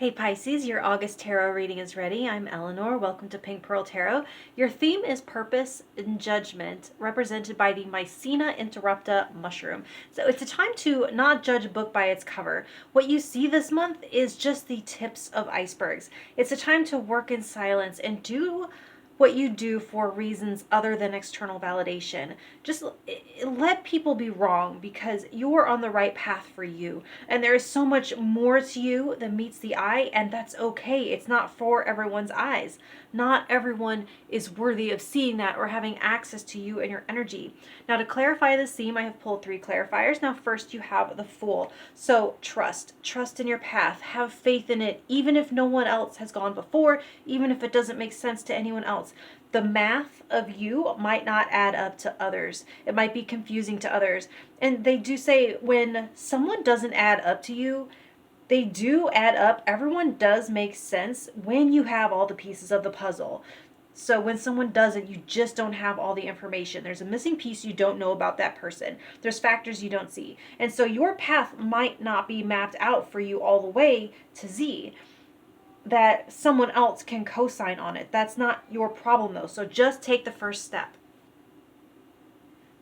Hey Pisces, your August tarot reading is ready. I'm Eleanor. Welcome to Pink Pearl Tarot. Your theme is purpose and judgment, represented by the Mycena interrupta mushroom. So it's a time to not judge a book by its cover. What you see this month is just the tips of icebergs. It's a time to work in silence and do what you do for reasons other than external validation. Just let people be wrong because you're on the right path for you. And there is so much more to you than meets the eye, and that's okay. It's not for everyone's eyes. Not everyone is worthy of seeing that or having access to you and your energy. Now, to clarify this theme, I have pulled 3 clarifiers. Now, first you have the Fool. So trust in your path. Have faith in it, even if no one else has gone before, even if it doesn't make sense to anyone else. The math of you might not add up to others. It might be confusing to others. And they do say when someone doesn't add up to you, they do add up. Everyone does make sense when you have all the pieces of the puzzle. So when someone doesn't, you just don't have all the information. There's a missing piece you don't know about that person. There's factors you don't see. And so your path might not be mapped out for you all the way to Z, that someone else can co-sign on it. That's not your problem though. So just take the first step.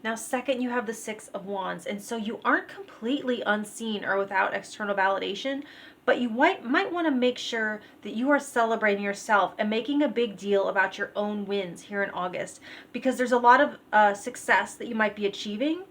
Now, second, you have the 6 of Wands. And so you aren't completely unseen or without external validation, but you might want to make sure that you are celebrating yourself and making a big deal about your own wins here in August, because there's a lot of success that you might be achieving.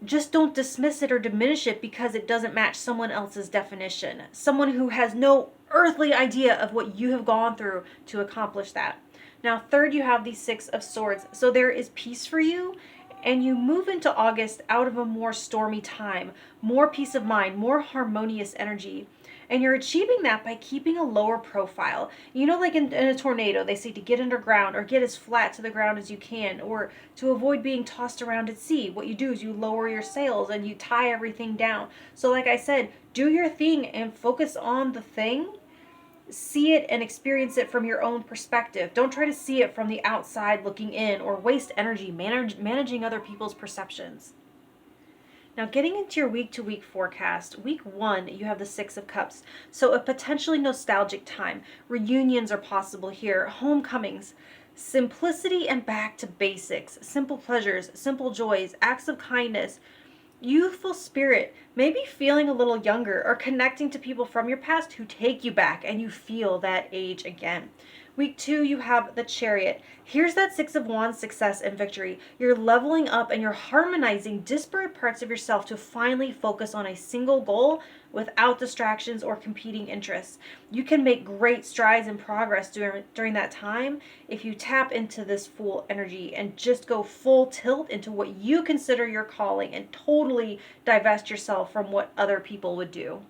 Just don't dismiss it or diminish it because it doesn't match someone else's definition. Someone who has no earthly idea of what you have gone through to accomplish that. Now, third, you have the 6 of Swords. So there is peace for you, and you move into August out of a more stormy time, more peace of mind, more harmonious energy. And you're achieving that by keeping a lower profile. You know, like in a tornado, they say to get underground or get as flat to the ground as you can, or to avoid being tossed around at sea. What you do is you lower your sails and you tie everything down. So like I said, do your thing and focus on the thing. See it and experience it from your own perspective. Don't try to see it from the outside looking in or waste energy managing other people's perceptions. Now, getting into your week-to-week forecast, week 1, you have the 6 of Cups. So a potentially nostalgic time. Reunions are possible here, homecomings, simplicity and back to basics, simple pleasures, simple joys, acts of kindness, youthful spirit, maybe feeling a little younger or connecting to people from your past who take you back and you feel that age again. Week 2, you have the Chariot. Here's that 6 of Wands, success and victory. You're leveling up and you're harmonizing disparate parts of yourself to finally focus on a single goal without distractions or competing interests. You can make great strides and progress during that time if you tap into this Fool energy and just go full tilt into what you consider your calling and totally divest yourself from what other people would do.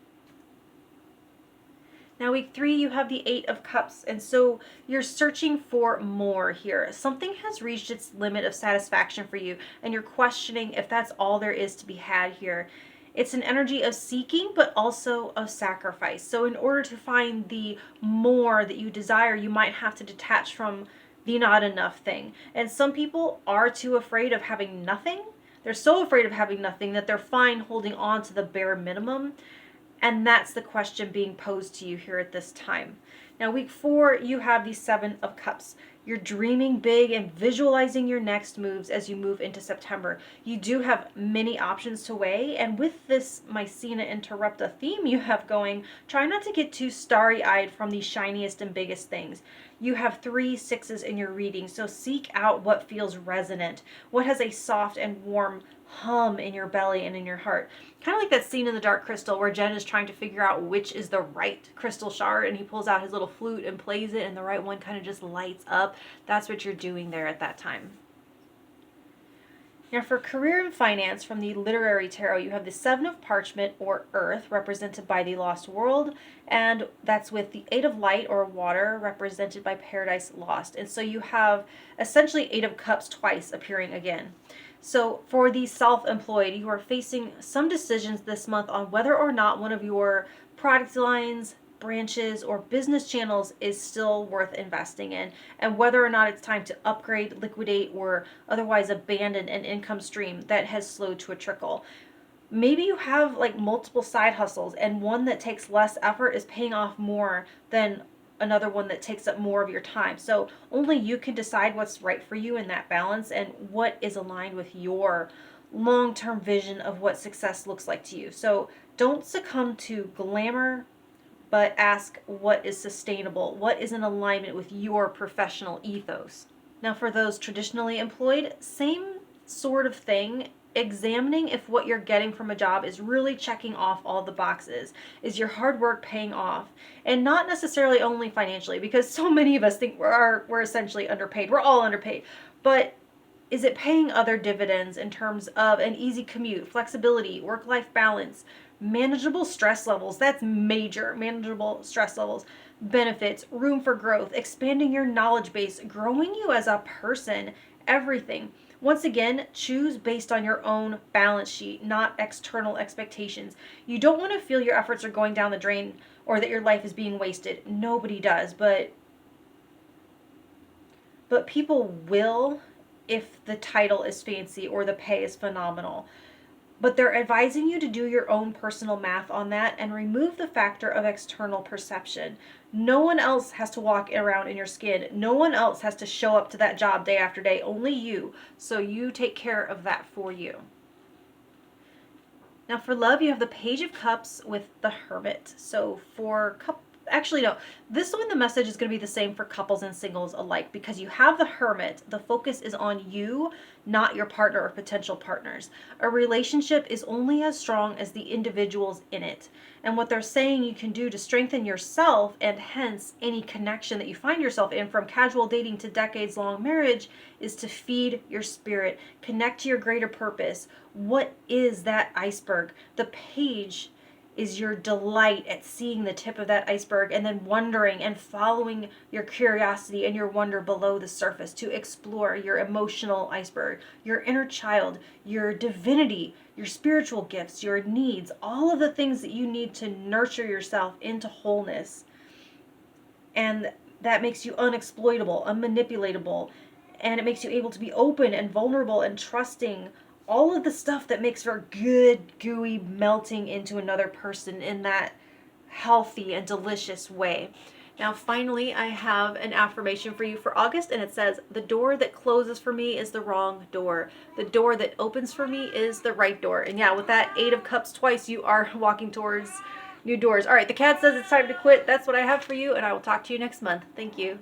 Now, week 3, you have the 8 of Cups, and so you're searching for more here. Something has reached its limit of satisfaction for you, and you're questioning if that's all there is to be had here. It's an energy of seeking, but also of sacrifice. So in order to find the more that you desire, you might have to detach from the not enough thing. And some people are too afraid of having nothing. They're so afraid of having nothing that they're fine holding on to the bare minimum. And that's the question being posed to you here at this time. Now, week 4, you have the 7 of Cups. You're dreaming big and visualizing your next moves as you move into September. You do have many options to weigh. And with this Mycena interrupta theme you have going, try not to get too starry-eyed from the shiniest and biggest things. You have 3 6s in your reading, so seek out what feels resonant, what has a soft and warm hum in your belly and in your heart. Kind of like that scene in The Dark Crystal where Jen is trying to figure out which is the right crystal shard, and he pulls out his little flute and plays it, and the right one kind of just lights up. That's what you're doing there at that time. Now, for career and finance from the Literary Tarot, you have the 7 of Parchment, or Earth, represented by the Lost World, and that's with the 8 of Light, or Water, represented by Paradise Lost. And so you have essentially 8 of Cups twice appearing again. So for the self-employed, you are facing some decisions this month on whether or not one of your product lines, branches, or business channels is still worth investing in, and whether or not it's time to upgrade, liquidate, or otherwise abandon an income stream that has slowed to a trickle. Maybe you have like multiple side hustles, and one that takes less effort is paying off more than another one that takes up more of your time. So only you can decide what's right for you in that balance and what is aligned with your long-term vision of what success looks like to you. So don't succumb to glamour, but ask what is sustainable, what is in alignment with your professional ethos. Now, for those traditionally employed, same sort of thing. Examining if what you're getting from a job is really checking off all the boxes. Is your hard work paying off? And not necessarily only financially, because so many of us think we're essentially underpaid. We're all underpaid. But is it paying other dividends in terms of an easy commute, flexibility, work-life balance, manageable stress levels? That's major. Manageable stress levels, benefits, room for growth, expanding your knowledge base, growing you as a person, everything. Once again, choose based on your own balance sheet, not external expectations. You don't want to feel your efforts are going down the drain or that your life is being wasted. Nobody does, but people will if the title is fancy or the pay is phenomenal. But they're advising you to do your own personal math on that and remove the factor of external perception. No one else has to walk around in your skin. No one else has to show up to that job day after day. Only you. So you take care of that for you. Now for love, you have the Page of Cups with the Hermit. So for actually no, this one, the message is going to be the same for couples and singles alike, because you have the Hermit. The focus is on you, not your partner or potential partners. A relationship is only as strong as the individuals in it. And what they're saying you can do to strengthen yourself, and hence any connection that you find yourself in, from casual dating to decades-long marriage, is to feed your spirit, connect to your greater purpose. What is that iceberg? The Page is your delight at seeing the tip of that iceberg and then wondering and following your curiosity and your wonder below the surface to explore your emotional iceberg, your inner child, your divinity, your spiritual gifts, your needs, all of the things that you need to nurture yourself into wholeness. And that makes you unexploitable, unmanipulatable, and it makes you able to be open and vulnerable and trusting. All of the stuff that makes for good, gooey melting into another person in that healthy and delicious way. Now, finally, I have an affirmation for you for August, and it says, the door that closes for me is the wrong door. The door that opens for me is the right door. And yeah, with that 8 of Cups twice, you are walking towards new doors. All right, the cat says it's time to quit. That's what I have for you, and I will talk to you next month. Thank you.